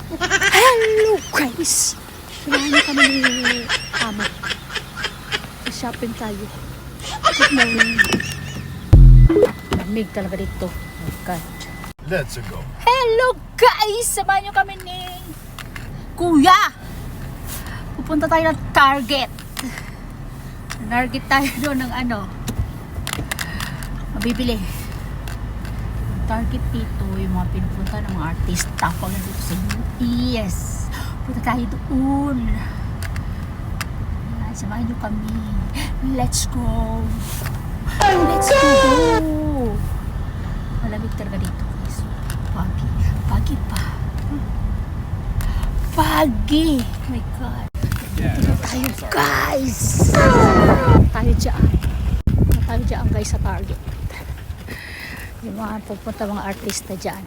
Hello guys! Samahan niyo kami ni Amo. Shopping tayo. Good morning. Lamig talaga dito. Oh my God. Let's go. Hello guys! Samahan niyo kami ni Kuya. Pupunta tayo ng Target. Target tayo doon ng ano. Mabibili. Target dito, yung mga pinupunta ng mga artista pag nandito sa US. Punta tayo doon. Ayan, samahan nyo kami. Let's go. Let's go. Malamig talaga dito guys. Pagi. Pagi pa. Pagi. Oh my God. Dito tayo guys. Tayo dyan guys sa Target. Yung mga pupunta mga artista dyan.